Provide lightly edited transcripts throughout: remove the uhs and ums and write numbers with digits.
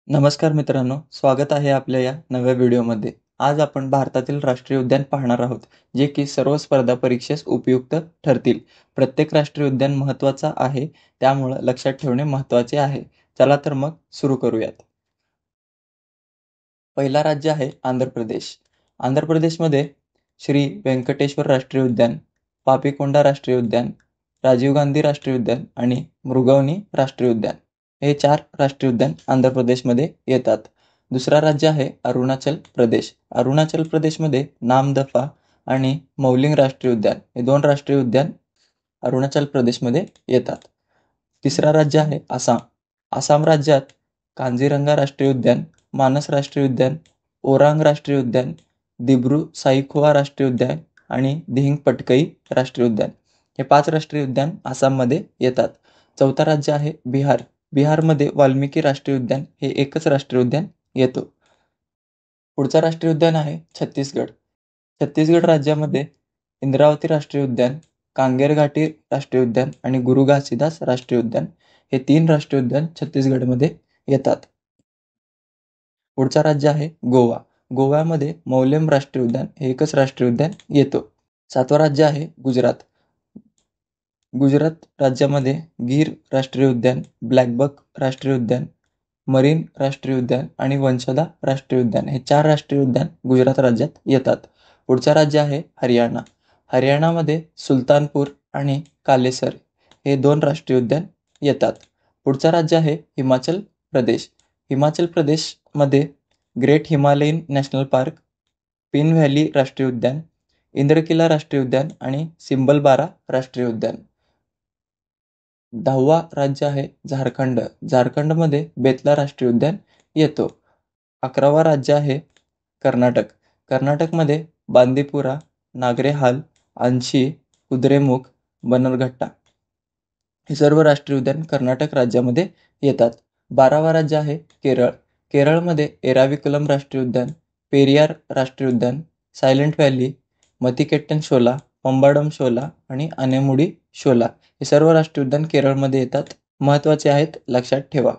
नमस्कार मित्रांनो, स्वागत आहे आपल्या या नव्या व्हिडिओमध्ये. आज आपण भारतातील राष्ट्रीय उद्यान पाहणार आहोत, जे की सर्व स्पर्धा परीक्षेस उपयुक्त ठरतील. प्रत्येक राष्ट्रीय उद्यान महत्त्वाचा आहे, त्यामुळं लक्षात ठेवणे महत्त्वाचे आहे. चला तर मग सुरू करूयात. पहिला राज्य आहे आंध्र प्रदेश. आंध्र प्रदेशमध्ये श्री व्यंकटेश्वर राष्ट्रीय उद्यान, पापीकोंडा राष्ट्रीय उद्यान, राजीव गांधी राष्ट्रीय उद्यान आणि मृगवनी राष्ट्रीय उद्यान हे 4 राष्ट्रीय उद्यान आंध्र प्रदेशमध्ये येतात. दुसरा राज्य आहे अरुणाचल प्रदेश. अरुणाचल प्रदेशमध्ये नामदफा आणि मौलिंग राष्ट्रीय उद्यान हे 2 राष्ट्रीय उद्यान अरुणाचल प्रदेशमध्ये येतात. तिसरा राज्य आहे आसाम. आसाम राज्यात काझीरंगा राष्ट्रीय उद्यान, मानस राष्ट्रीय उद्यान, ओरांग राष्ट्रीय उद्यान, दिब्रू साईखोवा राष्ट्रीय उद्यान आणि दिहिंग पटकई राष्ट्रीय उद्यान हे 5 राष्ट्रीय उद्यान आसाममध्ये येतात. चौथा राज्य आहे बिहार. बिहारमध्ये वाल्मिकी राष्ट्रीय उद्यान हे एकच राष्ट्रीय उद्यान येतो. पुढचा राष्ट्रीय उद्यान आहे छत्तीसगड. छत्तीसगड राज्यामध्ये इंद्रावती राष्ट्रीय उद्यान, कांगेर घाटी राष्ट्रीय उद्यान आणि गुरु घासीदास राष्ट्रीय उद्यान हे 3 राष्ट्रीय उद्यान छत्तीसगडमध्ये येतात. पुढचा राज्य आहे गोवा. गोव्यामध्ये मौलेम राष्ट्रीय उद्यान हे एकच राष्ट्रीय उद्यान येतो. 7वं राज्य आहे गुजरात. गुजरात राज्यामध्ये गीर राष्ट्रीय उद्यान, ब्लॅकबक राष्ट्रीय उद्यान, मरीन राष्ट्रीय उद्यान आणि वंशदा राष्ट्रीय उद्यान हे 4 राष्ट्रीय उद्यान गुजरात राज्यात येतात. पुढचं राज्य आहे हरियाणा. हरियाणामध्ये सुलतानपूर आणि कालेसर हे 2 राष्ट्रीय उद्यान येतात. पुढचं राज्य आहे हिमाचल प्रदेश. हिमाचल प्रदेशमध्ये great Himalayan national park, pin valley राष्ट्रीय उद्यान, इंद्रकिला राष्ट्रीय उद्यान आणि सिंबलबारा राष्ट्रीय उद्यान. 10वा राज्य आहे झारखंड. झारखंडमध्ये बेतला राष्ट्रीय उद्यान येतो. 11वा राज्य आहे कर्नाटक. कर्नाटकमध्ये बांदीपुरा, नागरेहाल, अंशी, कुद्रेमुख, बन्नरघट्टा हे सर्व राष्ट्रीय उद्यान कर्नाटक राज्यामध्ये येतात. 12वा राज्य आहे केरळ. केरळमध्ये एराविकुलम राष्ट्रीय उद्यान, पेरियार राष्ट्रीय उद्यान, सायलेंट व्हॅली, मतिकेट्टन शोला, पंबाडम शोला आणि अनेमुडी शोला हे सर्व राष्ट्रीय उद्यान केरळमध्ये येतात. महत्त्वाचे आहेत, लक्षात ठेवा.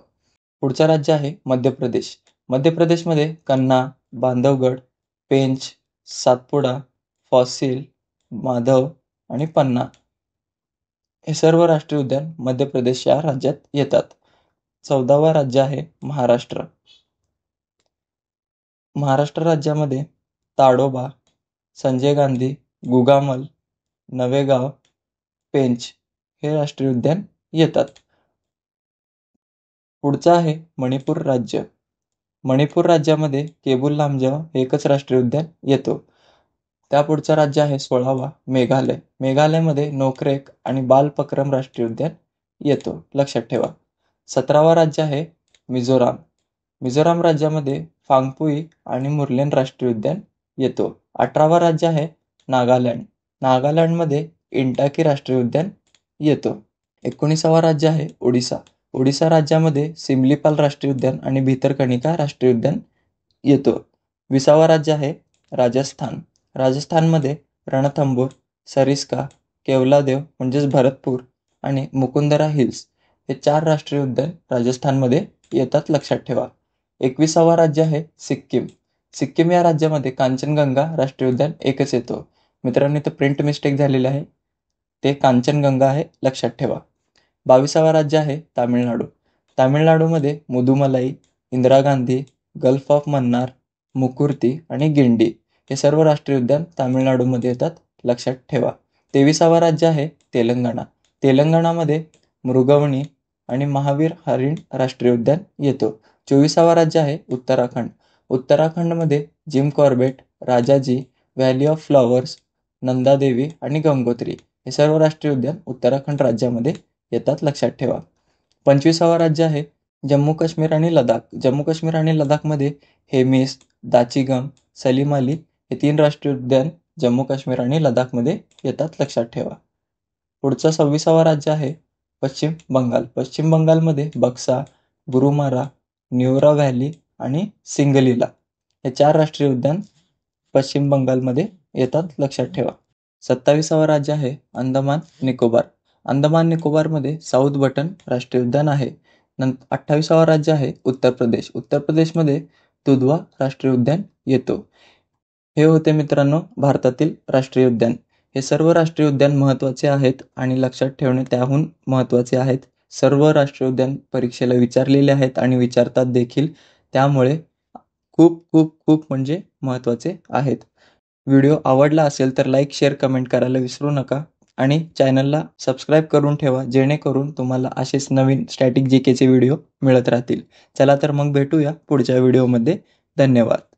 पुढचं राज्य आहे मध्य प्रदेश. मध्य प्रदेशमध्ये कन्हा, बांधवगड, पेंच, सातपुडा, फॉसिल, माधव आणि पन्ना हे सर्व राष्ट्रीय उद्यान मध्य प्रदेश या राज्यात येतात. 14वा राज्य आहे महाराष्ट्र. महाराष्ट्र राज्यामध्ये ताडोबा, संजय गांधी, गुगामल, नवेगाव, पेंच हे राष्ट्रीय उद्यान येतात. पुढचं आहे मणिपूर राज्य. मणिपूर राज्यामध्ये केबुल लामजाव हे एकच राष्ट्रीय उद्यान येतो. त्या पुढचं राज्य आहे 16वा मेघालय. मेघालयमध्ये नोकरेक आणि बालपक्रम राष्ट्रीय उद्यान येतो, लक्षात ठेवा. 17वा राज्य आहे मिझोराम. मिझोराम राज्यामध्ये फांगपुई आणि मुर्लेन राष्ट्रीय उद्यान येतो. 18वा राज्य आहे नागालँड. नागालँडमध्ये इंटाकी राष्ट्रीय उद्यान येतो. 19वा राज्य आहे ओडिसा. ओडिसा राज्यामध्ये सिमलीपाल राष्ट्रीय उद्यान आणि भितरकणिका राष्ट्रीय उद्यान येतो. 20वा राज्य आहे राजस्थान. राजस्थानमध्ये रणथंबोर, सरिस्का, केवलादेव म्हणजेच भरतपूर आणि मुकुंदरा हिल्स हे 4 राष्ट्रीय उद्यान राजस्थानमध्ये येतात, लक्षात ठेवा. 21वा राज्य आहे सिक्कीम. सिक्कीम या राज्यामध्ये कांचनगंगा राष्ट्रीय उद्यान एकच येतो. मित्रांनो, इथं प्रिंट मिस्टेक झालेली आहे, ते कांचनगंगा आहे, लक्षात ठेवा. 22वा राज्य आहे तामिळनाडू. तामिळनाडूमध्ये मुदुमलाई, इंदिरा गांधी, गल्फ ऑफ मन्नार, मुकुर्ती आणि गिंडी हे सर्व राष्ट्रीय उद्यान तामिळनाडूमध्ये येतात, लक्षात ठेवा. 23वा राज्य आहे तेलंगणा. तेलंगणामध्ये मृगवणी आणि महावीर हरिण राष्ट्रीय उद्यान येतो. 24वा राज्य आहे उत्तराखंड. उत्तराखंडमध्ये Jim Corbett, Rajaji, valley of flowers, Nanda Devi आणि गंगोत्री हे सर्व राष्ट्रीय उद्यान उत्तराखंड राज्यामध्ये येतात, लक्षात ठेवा. 25वा राज्य आहे जम्मू काश्मीर आणि लडाख. जम्मू काश्मीर आणि लडाखमध्ये हेमिस, दाचिगम, सलीम अली हे 3 राष्ट्रीय उद्यान जम्मू काश्मीर आणि लडाखमध्ये येतात, लक्षात ठेवा. पुढचं 26वा राज्य आहे पश्चिम बंगाल. पश्चिम बंगालमध्ये बक्सा, बुरुमारा, न्यूरा व्हॅली आणि सिंगलीला हे 4 राष्ट्रीय उद्यान पश्चिम बंगालमध्ये येतात, लक्षात ठेवा. 27वा राज्य आहे अंदमान निकोबार. अंदमान निकोबारमध्ये साऊथ बटन राष्ट्रीय उद्यान आहे. नंतर 28वा राज्य आहे उत्तर प्रदेश. उत्तर प्रदेशमध्ये दुधवा राष्ट्रीय उद्यान येतो. हे होते मित्रांनो भारतातील राष्ट्रीय उद्यान. हे सर्व राष्ट्रीय उद्यान महत्त्वाचे आहेत आणि लक्षात ठेवणे त्याहून महत्त्वाचे आहेत. सर्व राष्ट्रीय उद्यान परीक्षेला विचारलेले आहेत आणि विचारतात देखील. त्यामुळे खूप खूप खूप म्हणजे महत्त्वाचे आहेत. व्हिडिओ आवडला असेल तर लाईक, शेअर, कमेंट करायला विसरू नका आणि चॅनलला सबस्क्राईब करून ठेवा, जेणेकरून तुम्हाला असेच नवीन स्टॅटिक जीकेचे व्हिडिओ मिळत राहतील. चला तर मग भेटूया पुढच्या व्हिडिओमध्ये. धन्यवाद.